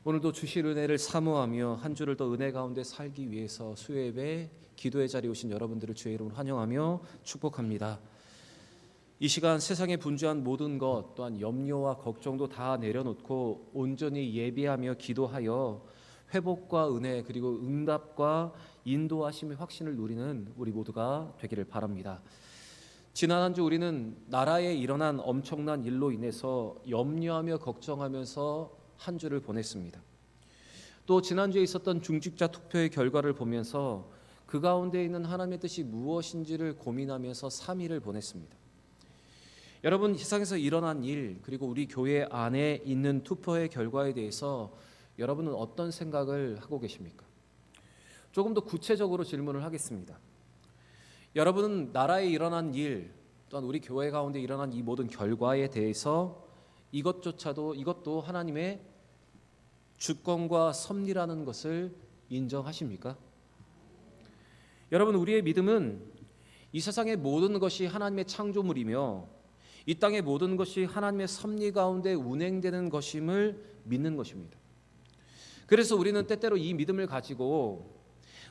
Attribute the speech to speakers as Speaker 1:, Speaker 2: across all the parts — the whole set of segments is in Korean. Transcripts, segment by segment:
Speaker 1: 오늘도 주실 은혜를 사모하며 한 주를 더 은혜 가운데 살기 위해서 수요예배 기도의 자리에 오신 여러분들을 주의 이름으로 환영하며 축복합니다. 이 시간 세상에 분주한 모든 것 또한 염려와 걱정도 다 내려놓고 온전히 예비하며 기도하여 회복과 은혜 그리고 응답과 인도하심의 확신을 누리는 우리 모두가 되기를 바랍니다. 지난 한 주 우리는 나라에 일어난 엄청난 일로 인해서 염려하며 걱정하면서 한 주를 보냈습니다. 또 지난주에 있었던 중직자 투표의 결과를 보면서 그 가운데 있는 하나님의 뜻이 무엇인지를 고민하면서 3일을 보냈습니다. 여러분, 세상에서 일어난 일 그리고 우리 교회 안에 있는 투표의 결과에 대해서 여러분은 어떤 생각을 하고 계십니까? 조금 더 구체적으로 질문을 하겠습니다. 여러분은 나라에 일어난 일 또한 우리 교회 가운데 일어난 이 모든 결과에 대해서 이것도 하나님의 주권과 섭리라는 것을 인정하십니까? 여러분, 우리의 믿음은 이 세상의 모든 것이 하나님의 창조물이며 이 땅의 모든 것이 하나님의 섭리 가운데 운행되는 것임을 믿는 것입니다. 그래서 우리는 때때로 이 믿음을 가지고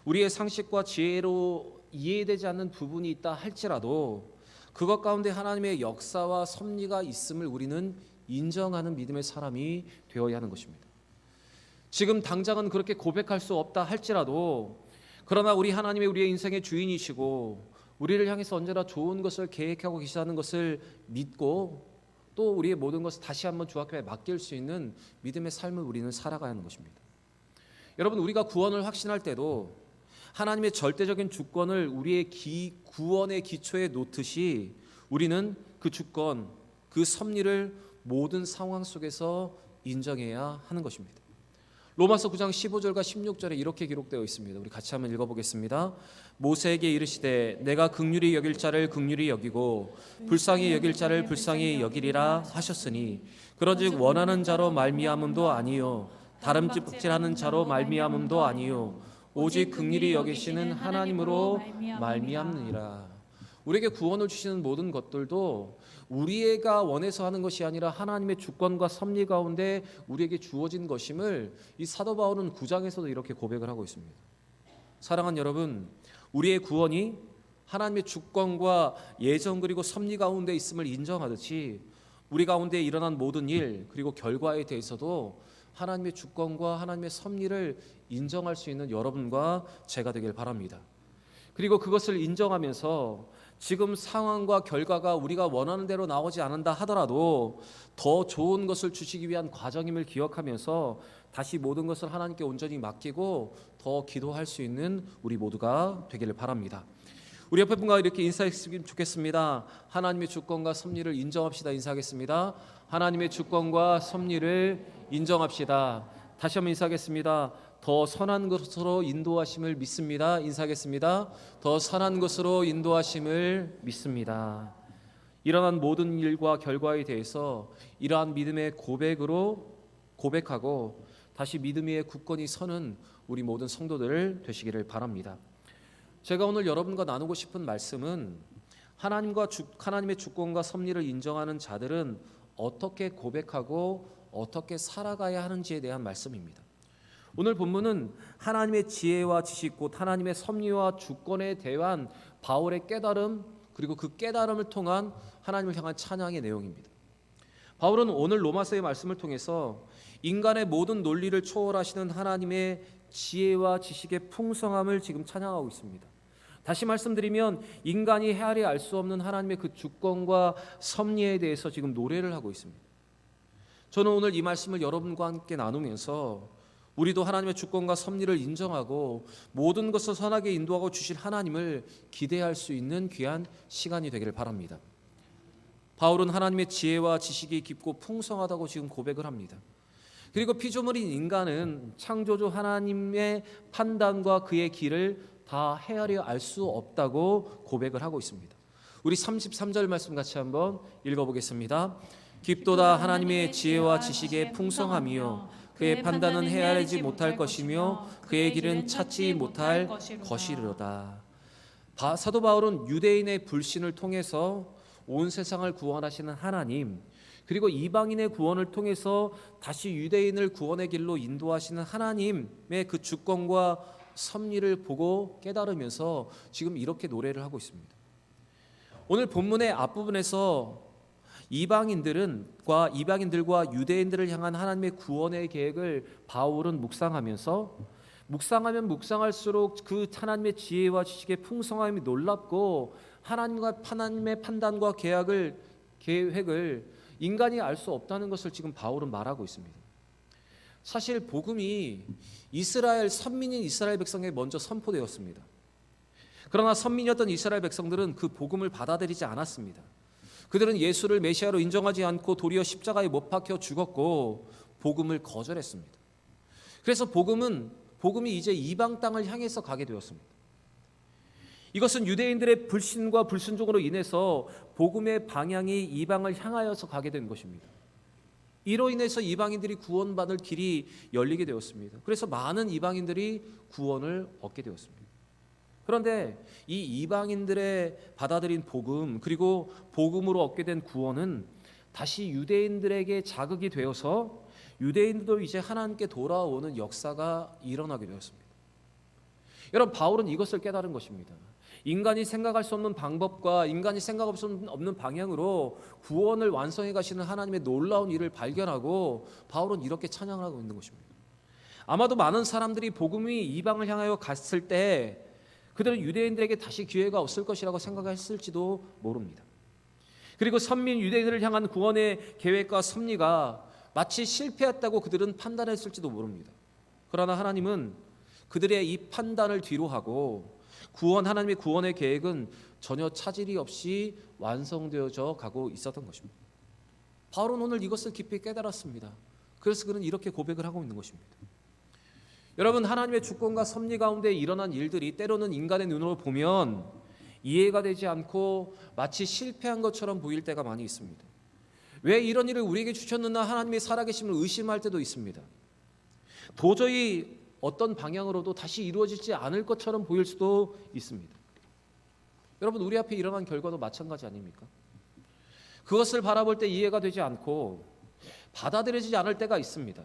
Speaker 1: 우리의 상식과 지혜로 이해되지 않는 부분이 있다 할지라도 그것 가운데 하나님의 역사와 섭리가 있음을 우리는 인정하는 믿음의 사람이 되어야 하는 것입니다. 지금 당장은 그렇게 고백할 수 없다 할지라도 그러나 우리 하나님의 우리의 인생의 주인이시고 우리를 향해서 언제나 좋은 것을 계획하고 계시다는 것을 믿고 또 우리의 모든 것을 다시 한번 주 앞에 맡길 수 있는 믿음의 삶을 우리는 살아가야 하는 것입니다. 여러분, 우리가 구원을 확신할 때도 하나님의 절대적인 주권을 우리의 구원의 기초에 놓듯이 우리는 그 주권, 그 섭리를 모든 상황 속에서 인정해야 하는 것입니다. 로마서 9장 15절과 16절에 이렇게 기록되어 있습니다. 우리 같이 한번 읽어보겠습니다. 모세에게 이르시되 내가 긍휼히 여길 자를 긍휼히 여기고 불쌍히 여길 자를 불쌍히 여기리라 하셨으니 그런즉 원하는 자로 말미암음도 아니요 다름질하는 자로 말미암음도 아니요 오직 긍휼히 여기시는 하나님으로 말미암느니라. 우리에게 구원을 주시는 모든 것들도 우리가 원해서 하는 것이 아니라 하나님의 주권과 섭리 가운데 우리에게 주어진 것임을 이 사도 바울은 9장에서도 이렇게 고백을 하고 있습니다. 사랑하는 여러분, 우리의 구원이 하나님의 주권과 예정 그리고 섭리 가운데 있음을 인정하듯이 우리 가운데 일어난 모든 일 그리고 결과에 대해서도 하나님의 주권과 하나님의 섭리를 인정할 수 있는 여러분과 제가 되길 바랍니다. 그리고 그것을 인정하면서 지금 상황과 결과가 우리가 원하는 대로 나오지 않는다 하더라도 더 좋은 것을 주시기 위한 과정임을 기억하면서 다시 모든 것을 하나님께 온전히 맡기고 더 기도할 수 있는 우리 모두가 되기를 바랍니다. 우리 옆에 분과 이렇게 인사했으면 좋겠습니다. 하나님의 주권과 섭리를 인정합시다. 인사하겠습니다. 하나님의 주권과 섭리를 인정합시다. 다시 한번 인사하겠습니다. 더 선한 것으로 인도하심을 믿습니다. 인사하겠습니다. 더 선한 것으로 인도하심을 믿습니다. 일어난 모든 일과 결과에 대해서 이러한 믿음의 고백하고 다시 믿음 위에 굳건히 서는 우리 모든 성도들 되시기를 바랍니다. 제가 오늘 여러분과 나누고 싶은 말씀은 하나님의 주권과 섭리를 인정하는 자들은 어떻게 고백하고 어떻게 살아가야 하는지에 대한 말씀입니다. 오늘 본문은 하나님의 지혜와 지식 곧 하나님의 섭리와 주권에 대한 바울의 깨달음 그리고 그 깨달음을 통한 하나님을 향한 찬양의 내용입니다. 바울은 오늘 로마서의 말씀을 통해서 인간의 모든 논리를 초월하시는 하나님의 지혜와 지식의 풍성함을 지금 찬양하고 있습니다. 다시 말씀드리면 인간이 헤아려 알 수 없는 하나님의 그 주권과 섭리에 대해서 지금 노래를 하고 있습니다. 저는 오늘 이 말씀을 여러분과 함께 나누면서 우리도 하나님의 주권과 섭리를 인정하고 모든 것을 선하게 인도하고 주실 하나님을 기대할 수 있는 귀한 시간이 되기를 바랍니다. 바울은 하나님의 지혜와 지식이 깊고 풍성하다고 지금 고백을 합니다. 그리고 피조물인 인간은 창조주 하나님의 판단과 그의 길을 다 헤아려 알 수 없다고 고백을 하고 있습니다. 우리 33절 말씀 같이 한번 읽어보겠습니다. 깊도다 하나님의 지혜와 지식의 풍성함이요 그의 판단은 헤아리지 못할 것이며 그의 길은 찾지 못할 것이로다. 사도 바울은 유대인의 불신을 통해서 온 세상을 구원하시는 하나님 그리고 이방인의 구원을 통해서 다시 유대인을 구원의 길로 인도하시는 하나님의 그 주권과 섭리를 보고 깨달으면서 지금 이렇게 노래를 하고 있습니다. 오늘 본문의 앞부분에서 이방인들과 유대인들을 향한 하나님의 구원의 계획을 바울은 묵상하면 묵상할수록 그 하나님의 지혜와 지식의 풍성함이 놀랍고 하나님의 판단과 계획을 인간이 알 수 없다는 것을 지금 바울은 말하고 있습니다. 사실 복음이 선민인 이스라엘 백성에게 먼저 선포되었습니다. 그러나 선민이었던 이스라엘 백성들은 그 복음을 받아들이지 않았습니다. 그들은 예수를 메시아로 인정하지 않고 도리어 십자가에 못 박혀 죽었고 복음을 거절했습니다. 그래서 복음이 이제 이방 땅을 향해서 가게 되었습니다. 이것은 유대인들의 불신과 불순종으로 인해서 복음의 방향이 이방을 향하여서 가게 된 것입니다. 이로 인해서 이방인들이 구원받을 길이 열리게 되었습니다. 그래서 많은 이방인들이 구원을 얻게 되었습니다. 그런데 이 이방인들의 받아들인 복음, 그리고 복음으로 얻게 된 구원은 다시 유대인들에게 자극이 되어서 유대인들도 이제 하나님께 돌아오는 역사가 일어나게 되었습니다. 여러분, 바울은 이것을 깨달은 것입니다. 인간이 생각할 수 없는 방법과 인간이 생각할 수 없는 방향으로 구원을 완성해 가시는 하나님의 놀라운 일을 발견하고 바울은 이렇게 찬양을 하고 있는 것입니다. 아마도 많은 사람들이 복음이 이방을 향하여 갔을 때 그들은 유대인들에게 다시 기회가 없을 것이라고 생각했을지도 모릅니다. 그리고 선민 유대인들을 향한 구원의 계획과 섭리가 마치 실패했다고 그들은 판단했을지도 모릅니다. 그러나 하나님은 그들의 이 판단을 뒤로하고 하나님의 구원의 계획은 전혀 차질이 없이 완성되어져 가고 있었던 것입니다. 바울은 오늘 이것을 깊이 깨달았습니다. 그래서 그는 이렇게 고백을 하고 있는 것입니다. 여러분, 하나님의 주권과 섭리 가운데 일어난 일들이 때로는 인간의 눈으로 보면 이해가 되지 않고 마치 실패한 것처럼 보일 때가 많이 있습니다. 왜 이런 일을 우리에게 주셨느냐 하나님의 살아계심을 의심할 때도 있습니다. 도저히 어떤 방향으로도 다시 이루어지지 않을 것처럼 보일 수도 있습니다. 여러분, 우리 앞에 일어난 결과도 마찬가지 아닙니까? 그것을 바라볼 때 이해가 되지 않고 받아들여지지 않을 때가 있습니다.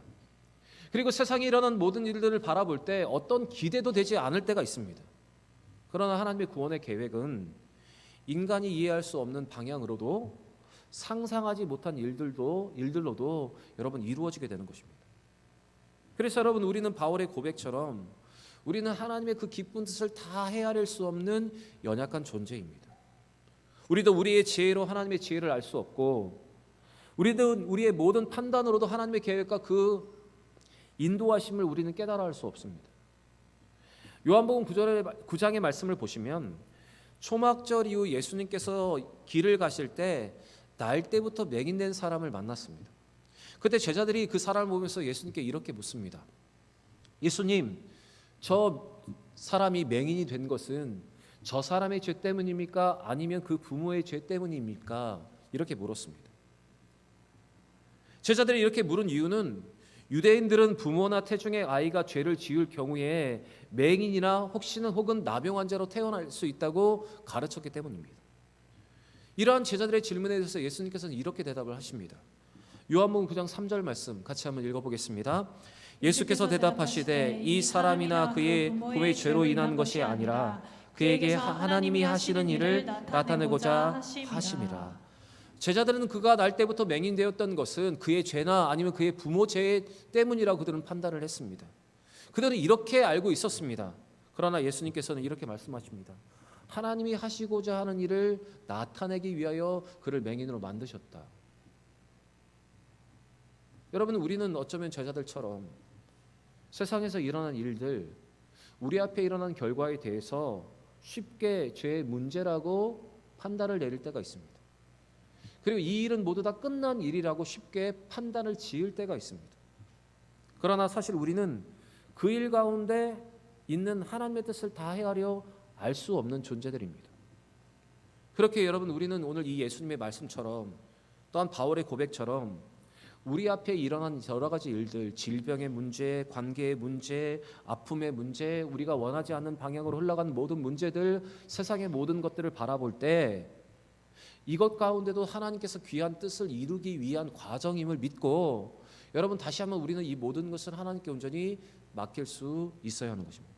Speaker 1: 그리고 세상에 일어난 모든 일들을 바라볼 때 어떤 기대도 되지 않을 때가 있습니다. 그러나 하나님의 구원의 계획은 인간이 이해할 수 없는 방향으로도 상상하지 못한 일들로도 여러분 이루어지게 되는 것입니다. 그래서 여러분, 우리는 바울의 고백처럼 우리는 하나님의 그 기쁜 뜻을 다 헤아릴 수 없는 연약한 존재입니다. 우리도 우리의 지혜로 하나님의 지혜를 알 수 없고 우리도 우리의 모든 판단으로도 하나님의 계획과 그 인도하심을 우리는 깨달아 알 수 없습니다. 요한복음 9장의 말씀을 보시면 초막절 이후 예수님께서 길을 가실 때 날 때부터 맹인된 사람을 만났습니다. 그때 제자들이 그 사람을 보면서 예수님께 이렇게 묻습니다. 예수님, 저 사람이 맹인이 된 것은 저 사람의 죄 때문입니까? 아니면 그 부모의 죄 때문입니까? 이렇게 물었습니다. 제자들이 이렇게 물은 이유는 유대인들은 부모나 태중의 아이가 죄를 지을 경우에 맹인이나 혹은 나병 환자로 태어날 수 있다고 가르쳤기 때문입니다. 이러한 제자들의 질문에 대해서 예수님께서는 이렇게 대답을 하십니다. 요한복음 9장 3절 말씀 같이 한번 읽어보겠습니다. 예수께서 대답하시되 이 사람이나 그의 부모의 죄로 인한 것이 아니라 그에게 하나님이 하시는 일을 나타내고자 하심이라. 제자들은 그가 날 때부터 맹인되었던 것은 그의 죄나 아니면 그의 부모 죄 때문이라고 그들은 판단을 했습니다. 그들은 이렇게 알고 있었습니다. 그러나 예수님께서는 이렇게 말씀하십니다. 하나님이 하시고자 하는 일을 나타내기 위하여 그를 맹인으로 만드셨다. 여러분, 우리는 어쩌면 제자들처럼 세상에서 일어난 일들, 우리 앞에 일어난 결과에 대해서 쉽게 죄의 문제라고 판단을 내릴 때가 있습니다. 그리고 이 일은 모두 다 끝난 일이라고 쉽게 판단을 지을 때가 있습니다. 그러나 사실 우리는 그 일 가운데 있는 하나님의 뜻을 다 헤아려 알 수 없는 존재들입니다. 그렇게 여러분, 우리는 오늘 이 예수님의 말씀처럼 또한 바울의 고백처럼 우리 앞에 일어난 여러 가지 일들, 질병의 문제, 관계의 문제, 아픔의 문제, 우리가 원하지 않는 방향으로 흘러간 모든 문제들, 세상의 모든 것들을 바라볼 때 이것 가운데도 하나님께서 귀한 뜻을 이루기 위한 과정임을 믿고 여러분 다시 한번 우리는 이 모든 것을 하나님께 온전히 맡길 수 있어야 하는 것입니다.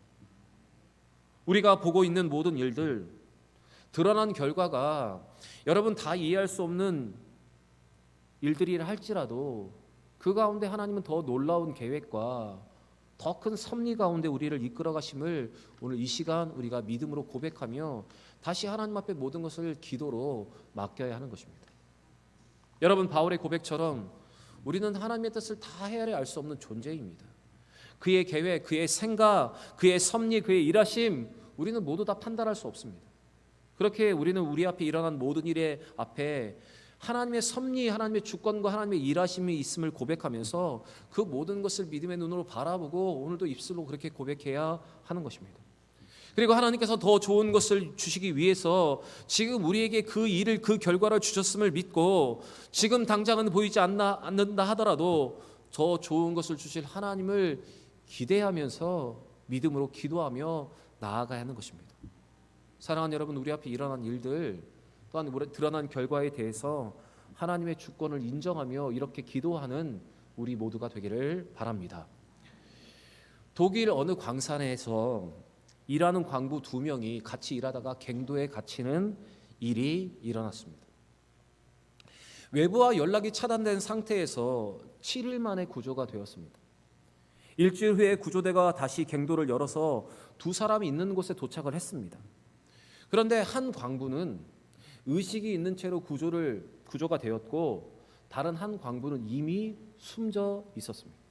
Speaker 1: 우리가 보고 있는 모든 일들, 드러난 결과가 여러분 다 이해할 수 없는 일들이라 할지라도 그 가운데 하나님은 더 놀라운 계획과 더 큰 섭리 가운데 우리를 이끌어 가심을 오늘 이 시간 우리가 믿음으로 고백하며 다시 하나님 앞에 모든 것을 기도로 맡겨야 하는 것입니다. 여러분 바울의 고백처럼 우리는 하나님의 뜻을 다 헤아려 알 수 없는 존재입니다. 그의 계획, 그의 생각, 그의 섭리, 그의 일하심 우리는 모두 다 판단할 수 없습니다. 그렇게 우리는 우리 앞에 일어난 모든 일의 앞에 하나님의 섭리, 하나님의 주권과 하나님의 일하심이 있음을 고백하면서 그 모든 것을 믿음의 눈으로 바라보고 오늘도 입술로 그렇게 고백해야 하는 것입니다. 그리고 하나님께서 더 좋은 것을 주시기 위해서 지금 우리에게 그 일을 그 결과를 주셨음을 믿고 지금 당장은 보이지 않는다 하더라도 더 좋은 것을 주실 하나님을 기대하면서 믿음으로 기도하며 나아가야 하는 것입니다. 사랑하는 여러분, 우리 앞에 일어난 일들 또한 드러난 결과에 대해서 하나님의 주권을 인정하며 이렇게 기도하는 우리 모두가 되기를 바랍니다. 독일 어느 광산에서 일하는 광부 2명이 같이 일하다가 갱도에 갇히는 일이 일어났습니다. 외부와 연락이 차단된 상태에서 7일 만에 구조가 되었습니다. 일주일 후에 구조대가 다시 갱도를 열어서 2사람이 있는 곳에 도착을 했습니다. 그런데 한 광부는 의식이 있는 채로 구조가 되었고 다른 한 광부는 이미 숨져 있었습니다.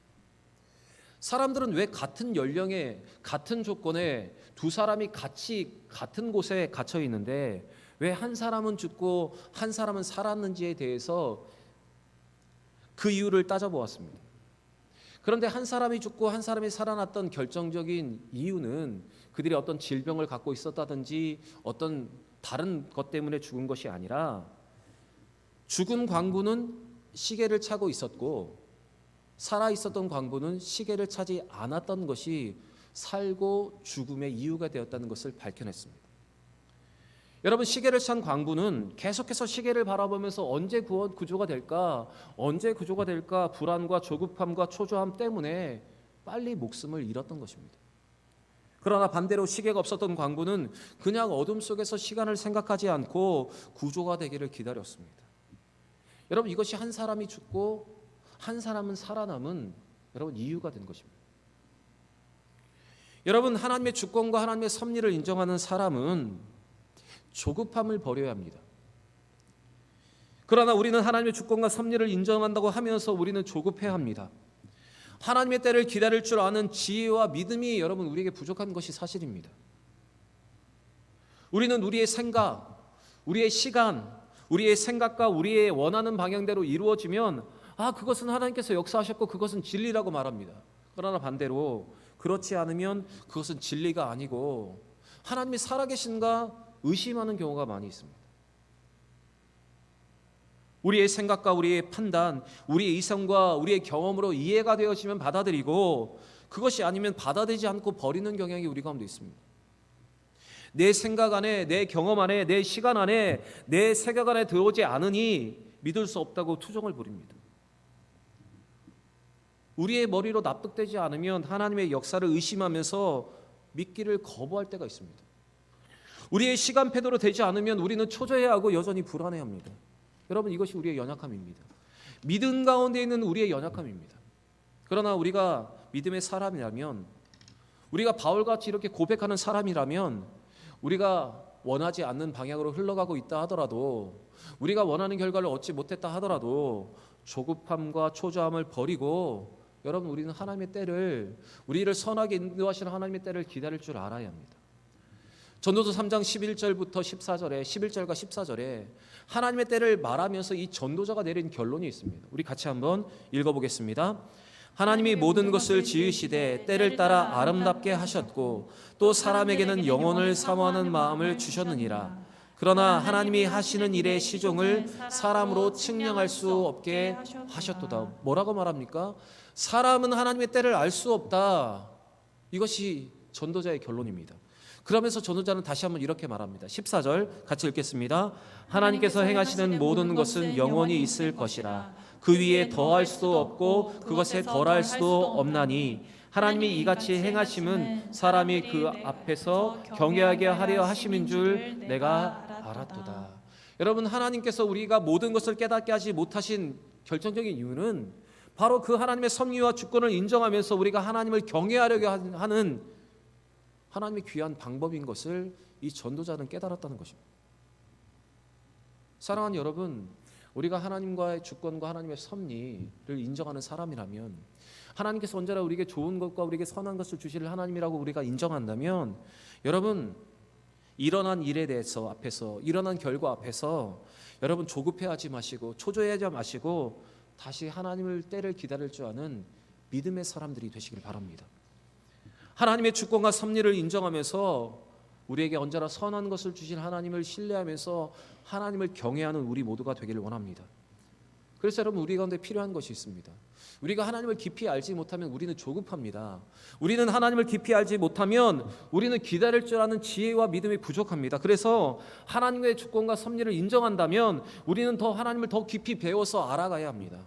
Speaker 1: 사람들은 왜 같은 연령에 같은 조건에 2사람이 같이 같은 곳에 갇혀 있는데 왜 한 사람은 죽고 한 사람은 살았는지에 대해서 그 이유를 따져보았습니다. 그런데 한 사람이 죽고 한 사람이 살아났던 결정적인 이유는 그들이 어떤 질병을 갖고 있었다든지 어떤 다른 것 때문에 죽은 것이 아니라 죽은 광부는 시계를 차고 있었고 살아 있었던 광부는 시계를 차지 않았던 것이 살고 죽음의 이유가 되었다는 것을 밝혀냈습니다. 여러분, 시계를 찬 광부는 계속해서 시계를 바라보면서 언제 구조가 될까 불안과 조급함과 초조함 때문에 빨리 목숨을 잃었던 것입니다. 그러나 반대로 시계가 없었던 광부는 그냥 어둠 속에서 시간을 생각하지 않고 구조가 되기를 기다렸습니다. 여러분, 이것이 한 사람이 죽고 한 사람은 살아남은 여러분 이유가 된 것입니다. 여러분, 하나님의 주권과 하나님의 섭리를 인정하는 사람은 조급함을 버려야 합니다. 그러나 우리는 하나님의 주권과 섭리를 인정한다고 하면서 우리는 조급해야 합니다. 하나님의 때를 기다릴 줄 아는 지혜와 믿음이 여러분 우리에게 부족한 것이 사실입니다. 우리는 우리의 생각, 우리의 시간, 우리의 생각과 우리의 원하는 방향대로 이루어지면 그것은 하나님께서 역사하셨고 그것은 진리라고 말합니다. 그러나 반대로 그렇지 않으면 그것은 진리가 아니고 하나님이 살아계신가 의심하는 경우가 많이 있습니다. 우리의 생각과 우리의 판단, 우리의 이성과 우리의 경험으로 이해가 되어지면 받아들이고 그것이 아니면 받아들이지 않고 버리는 경향이 우리 가운데 있습니다. 내 생각 안에, 내 경험 안에, 내 시간 안에, 내 세계 안에 들어오지 않으니 믿을 수 없다고 투정을 부립니다. 우리의 머리로 납득되지 않으면 하나님의 역사를 의심하면서 믿기를 거부할 때가 있습니다. 우리의 시간표대로 되지 않으면 우리는 초조해하고 여전히 불안해합니다. 여러분, 이것이 우리의 연약함입니다. 믿음 가운데 있는 우리의 연약함입니다. 그러나 우리가 믿음의 사람이라면, 우리가 바울같이 이렇게 고백하는 사람이라면 우리가 원하지 않는 방향으로 흘러가고 있다 하더라도, 우리가 원하는 결과를 얻지 못했다 하더라도 조급함과 초조함을 버리고 여러분 우리는 하나님의 때를, 우리를 선하게 인도하시는 하나님의 때를 기다릴 줄 알아야 합니다. 전도서 3장 11절부터 14절에 11절과 14절에 하나님의 때를 말하면서 이 전도자가 내린 결론이 있습니다. 우리 같이 한번 읽어보겠습니다. 하나님이 모든 것을 지으시되 때를 따라 아름답게 하셨고 또 사람에게는 영혼을 사모하는 마음을 주셨느니라. 그러나 하나님이 하시는 일의 시종을 사람으로 측량할 수 없게 하셨도다. 뭐라고 말합니까? 사람은 하나님의 때를 알 수 없다. 이것이 전도자의 결론입니다. 그러면서 전도자는 다시 한번 이렇게 말합니다. 14절 같이 읽겠습니다. 하나님께서 행하시는 모든 것은 영원히 있을 것이라. 그 위에 더할 수도 없고 그것에 덜할 수도 없나니 하나님이 이같이 행하심은 사람이 그 앞에서 경외하게 하려 하심인 줄 내가 알았도다. 여러분, 하나님께서 우리가 모든 것을 깨닫게 하지 못하신 결정적인 이유는 바로 그 하나님의 섭리와 주권을 인정하면서 우리가 하나님을 경외하려고 하는 하나님의 귀한 방법인 것을 이 전도자는 깨달았다는 것입니다. 사랑하는 여러분, 우리가 하나님과의 주권과 하나님의 섭리를 인정하는 사람이라면, 하나님께서 언제나 우리에게 좋은 것과 우리에게 선한 것을 주실 하나님이라고 우리가 인정한다면, 여러분, 일어난 일에 대해서 앞에서, 일어난 결과 앞에서 여러분 조급해하지 마시고 초조해하지 마시고 다시 하나님을 때를 기다릴 줄 아는 믿음의 사람들이 되시길 바랍니다. 하나님의 주권과 섭리를 인정하면서 우리에게 언제나 선한 것을 주신 하나님을 신뢰하면서 하나님을 경외하는 우리 모두가 되기를 원합니다. 그래서 여러분, 우리 가운데 필요한 것이 있습니다. 우리가 하나님을 깊이 알지 못하면 우리는 조급합니다. 우리는 하나님을 깊이 알지 못하면 우리는 기다릴 줄 아는 지혜와 믿음이 부족합니다. 그래서 하나님의 주권과 섭리를 인정한다면 우리는 더 하나님을 더 깊이 배워서 알아가야 합니다.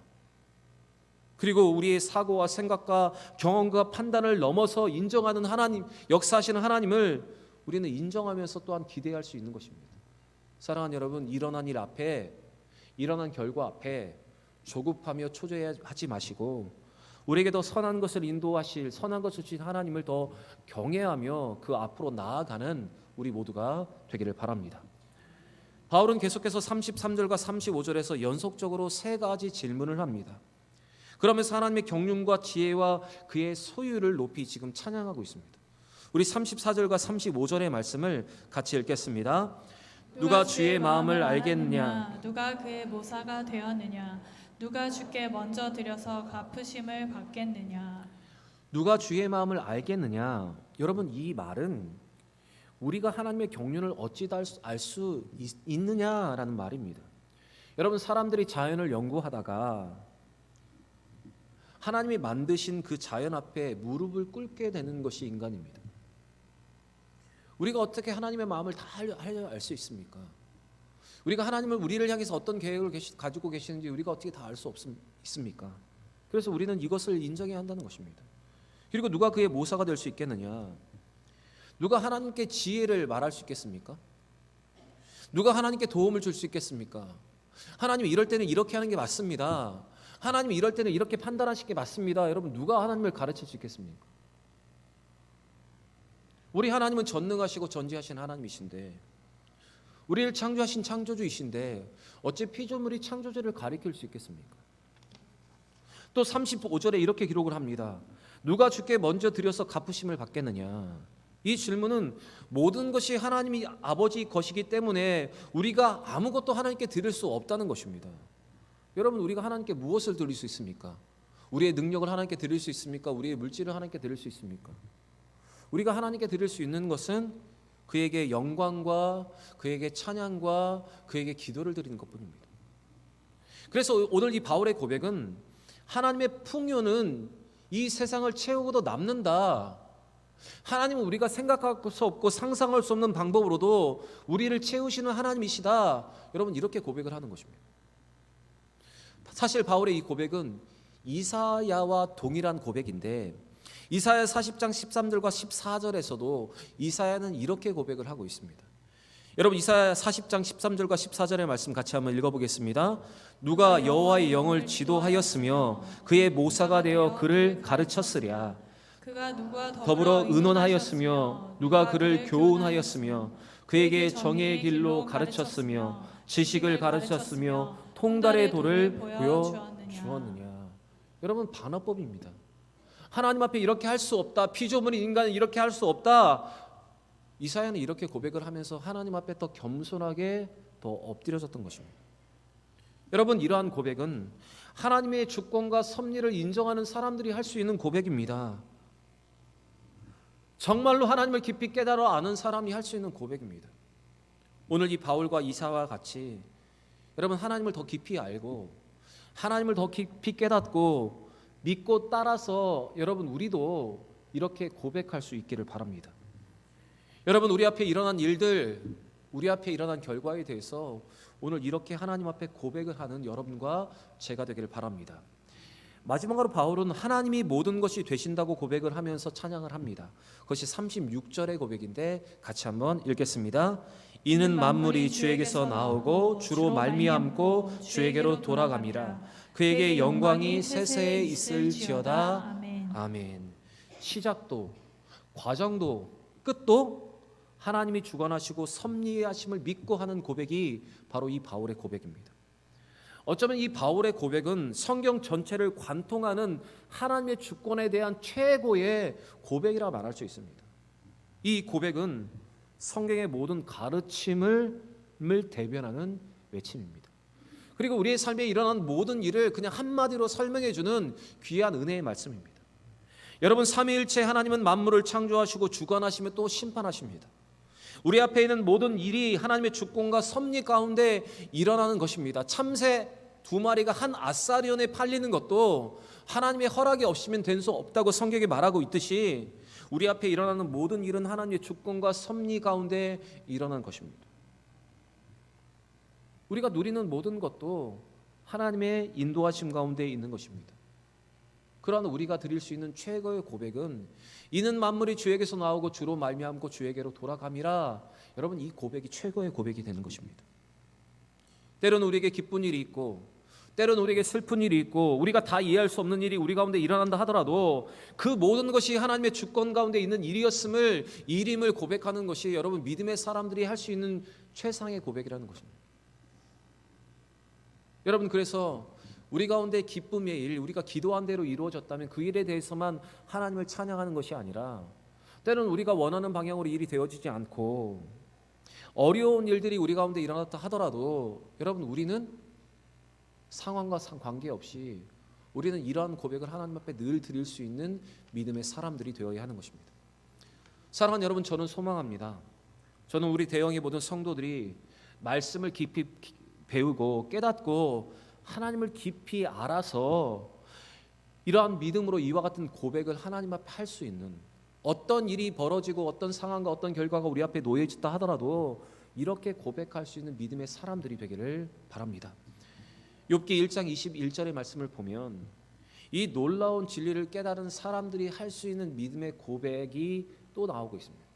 Speaker 1: 그리고 우리의 사고와 생각과 경험과 판단을 넘어서 인정하는 하나님, 역사하시는 하나님을 우리는 인정하면서 또한 기대할 수 있는 것입니다. 사랑하는 여러분, 일어난 일 앞에, 일어난 결과 앞에 조급하며 초조해하지 마시고 우리에게 더 선한 것을 인도하실, 선한 것을 주신 하나님을 더 경외하며 그 앞으로 나아가는 우리 모두가 되기를 바랍니다. 바울은 계속해서 33절과 35절에서 연속적으로 세 가지 질문을 합니다. 그러면서 하나님의 경륜과 지혜와 그의 소유를 높이 지금 찬양하고 있습니다. 우리 34절과 35절의 말씀을 같이 읽겠습니다. 누가 주의 마음을 알겠느냐?
Speaker 2: 누가 그의 모사가 되었느냐? 누가 주께 먼저 드려서 갚으심을 받겠느냐?
Speaker 1: 누가 주의 마음을 알겠느냐? 여러분, 이 말은 우리가 하나님의 경륜을 어찌 알 수 있느냐라는 말입니다. 여러분, 사람들이 자연을 연구하다가 하나님이 만드신 그 자연 앞에 무릎을 꿇게 되는 것이 인간입니다. 우리가 어떻게 하나님의 마음을 다 알 수 있습니까? 우리가 하나님을 우리를 향해서 어떤 계획을 가지고 계시는지 우리가 어떻게 다 알 수 있습니까? 그래서 우리는 이것을 인정해야 한다는 것입니다. 그리고 누가 그의 모사가 될 수 있겠느냐? 누가 하나님께 지혜를 말할 수 있겠습니까? 누가 하나님께 도움을 줄 수 있겠습니까? 하나님, 이럴 때는 이렇게 하는 게 맞습니다. 하나님, 이럴 때는 이렇게 판단하시는 게 맞습니다. 여러분, 누가 하나님을 가르칠 수 있겠습니까? 우리 하나님은 전능하시고 전지하신 하나님이신데, 우리를 창조하신 창조주이신데 어째 피조물이 창조주를 가리킬 수 있겠습니까? 또 35절에 이렇게 기록을 합니다. 누가 주께 먼저 드려서 갚으심을 받겠느냐? 이 질문은 모든 것이 하나님이 아버지 것이기 때문에 우리가 아무것도 하나님께 드릴 수 없다는 것입니다. 여러분, 우리가 하나님께 무엇을 드릴 수 있습니까? 우리의 능력을 하나님께 드릴 수 있습니까? 우리의 물질을 하나님께 드릴 수 있습니까? 우리가 하나님께 드릴 수 있는 것은 그에게 영광과 그에게 찬양과 그에게 기도를 드리는 것뿐입니다. 그래서 오늘 이 바울의 고백은 하나님의 풍요는 이 세상을 채우고도 남는다. 하나님은 우리가 생각할 수 없고 상상할 수 없는 방법으로도 우리를 채우시는 하나님이시다. 여러분, 이렇게 고백을 하는 것입니다. 사실 바울의 이 고백은 이사야와 동일한 고백인데, 이사야 40장 13절과 14절에서도 이사야는 이렇게 고백을 하고 있습니다. 여러분, 이사야 40장 13절과 14절의 말씀 같이 한번 읽어보겠습니다. 누가 여호와의 영을 지도하였으며 그의 모사가 되어 그를 가르쳤으랴.
Speaker 2: 그가 누구와
Speaker 1: 더불어 의논하였으며 누가 그를 교훈하였으며 그에게 정의의 길로 가르쳤으며 지식을 가르쳤으며 통달의 도를 보여주었느냐. 여러분, 반어법입니다. 하나님 앞에 이렇게 할 수 없다. 피조물인 인간은 이렇게 할 수 없다. 이사야는 이렇게 고백을 하면서 하나님 앞에 더 겸손하게 더 엎드려졌던 것입니다. 여러분, 이러한 고백은 하나님의 주권과 섭리를 인정하는 사람들이 할 수 있는 고백입니다. 정말로 하나님을 깊이 깨달아 아는 사람이 할 수 있는 고백입니다. 오늘 이 바울과 이사와 같이 여러분, 하나님을 더 깊이 알고 하나님을 더 깊이 깨닫고 믿고 따라서 여러분, 우리도 이렇게 고백할 수 있기를 바랍니다. 여러분, 우리 앞에 일어난 일들, 우리 앞에 일어난 결과에 대해서 오늘 이렇게 하나님 앞에 고백을 하는 여러분과 제가 되기를 바랍니다. 마지막으로 바울은 하나님이 모든 것이 되신다고 고백을 하면서 찬양을 합니다. 그것이 36절의 고백인데 같이 한번 읽겠습니다. 이는 만물이 주에게서 나오고 주로 말미암고 주에게로 돌아감이라. 그에게 영광이 세세에 있을지어다.
Speaker 2: 아멘.
Speaker 1: 아멘. 시작도, 과정도, 끝도 하나님이 주관하시고 섭리하심을 믿고 하는 고백이 바로 이 바울의 고백입니다. 어쩌면 이 바울의 고백은 성경 전체를 관통하는 하나님의 주권에 대한 최고의 고백이라 말할 수 있습니다. 이 고백은 성경의 모든 가르침을 대변하는 외침입니다. 그리고 우리의 삶에 일어난 모든 일을 그냥 한마디로 설명해 주는 귀한 은혜의 말씀입니다. 여러분, 삼위일체 하나님은 만물을 창조하시고 주관하시며 또 심판하십니다. 우리 앞에 있는 모든 일이 하나님의 주권과 섭리 가운데 일어나는 것입니다. 참새 2마리가 한 아사리온에 팔리는 것도 하나님의 허락이 없이면 될 수 없다고 성경에 말하고 있듯이 우리 앞에 일어나는 모든 일은 하나님의 주권과 섭리 가운데 일어나는 것입니다. 우리가 누리는 모든 것도 하나님의 인도하심 가운데 있는 것입니다. 그러한 우리가 드릴 수 있는 최고의 고백은 이는 만물이 주에게서 나오고 주로 말미암고 주에게로 돌아감이라. 여러분, 이 고백이 최고의 고백이 되는 것입니다. 때로는 우리에게 기쁜 일이 있고 때로는 우리에게 슬픈 일이 있고 우리가 다 이해할 수 없는 일이 우리 가운데 일어난다 하더라도 그 모든 것이 하나님의 주권 가운데 있는 일임을 고백하는 것이 여러분 믿음의 사람들이 할 수 있는 최상의 고백이라는 것입니다. 여러분, 그래서 우리 가운데 기쁨의 일, 우리가 기도한 대로 이루어졌다면 그 일에 대해서만 하나님을 찬양하는 것이 아니라 때로는 우리가 원하는 방향으로 일이 되어지지 않고 어려운 일들이 우리 가운데 일어났다 하더라도 여러분, 우리는 상황과 관계없이 우리는 이러한 고백을 하나님 앞에 늘 드릴 수 있는 믿음의 사람들이 되어야 하는 것입니다. 사랑하는 여러분, 저는 소망합니다. 저는 우리 대형의 모든 성도들이 말씀을 깊이 배우고 깨닫고 하나님을 깊이 알아서 이러한 믿음으로 이와 같은 고백을 하나님 앞에 할 수 있는, 어떤 일이 벌어지고 어떤 상황과 어떤 결과가 우리 앞에 놓여있다 하더라도 이렇게 고백할 수 있는 믿음의 사람들이 되기를 바랍니다. 욥기 1장 21절의 말씀을 보면 이 놀라운 진리를 깨달은 사람들이 할 수 있는 믿음의 고백이 또 나오고 있습니다.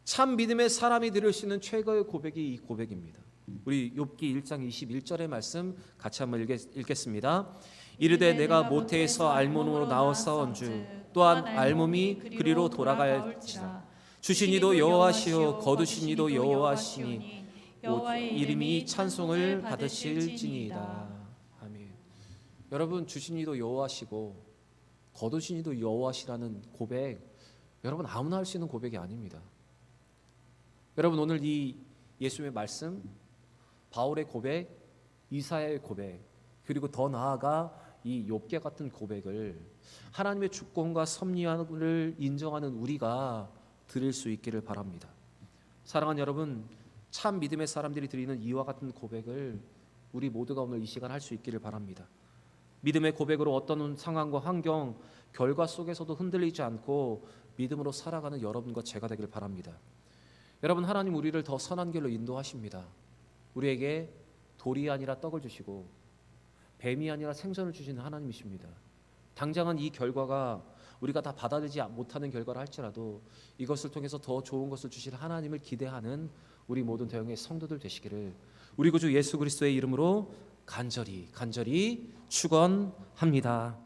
Speaker 1: 참 믿음의 사람이 들을 수 있는 최고의 고백이 이 고백입니다. 우리 욥기 1장 21절의 말씀 같이 한번 읽겠습니다. 이르되 내가 모태에서 알몸으로 나왔사온주 또한 알몸이 그리로 돌아갈지라. 주신 이도 여호와시요 거두신 이도 여호와시니
Speaker 2: 여호와의
Speaker 1: 이름이 찬송을 받으실지니이다. 아멘. 여러분, 주신 이도 여호와시고 거두신 이도 여호와시라는 고백, 여러분 아무나 할 수 있는 고백이 아닙니다. 여러분, 오늘 이 예수님의 말씀, 바울의 고백, 이사야의 고백, 그리고 더 나아가 이 욥기 같은 고백을 하나님의 주권과 섭리를 인정하는 우리가 드릴 수 있기를 바랍니다. 사랑하는 여러분, 참 믿음의 사람들이 드리는 이와 같은 고백을 우리 모두가 오늘 이 시간 할 수 있기를 바랍니다. 믿음의 고백으로 어떤 상황과 환경, 결과 속에서도 흔들리지 않고 믿음으로 살아가는 여러분과 제가 되길 바랍니다. 여러분, 하나님 우리를 더 선한 길로 인도하십니다. 우리에게 돌이 아니라 떡을 주시고 뱀이 아니라 생선을 주시는 하나님이십니다. 당장은 이 결과가 우리가 다 받아들이지 못하는 결과를 할지라도 이것을 통해서 더 좋은 것을 주실 하나님을 기대하는 우리 모든 대형의 성도들 되시기를 우리 구주 예수 그리스도의 이름으로 간절히 축원합니다.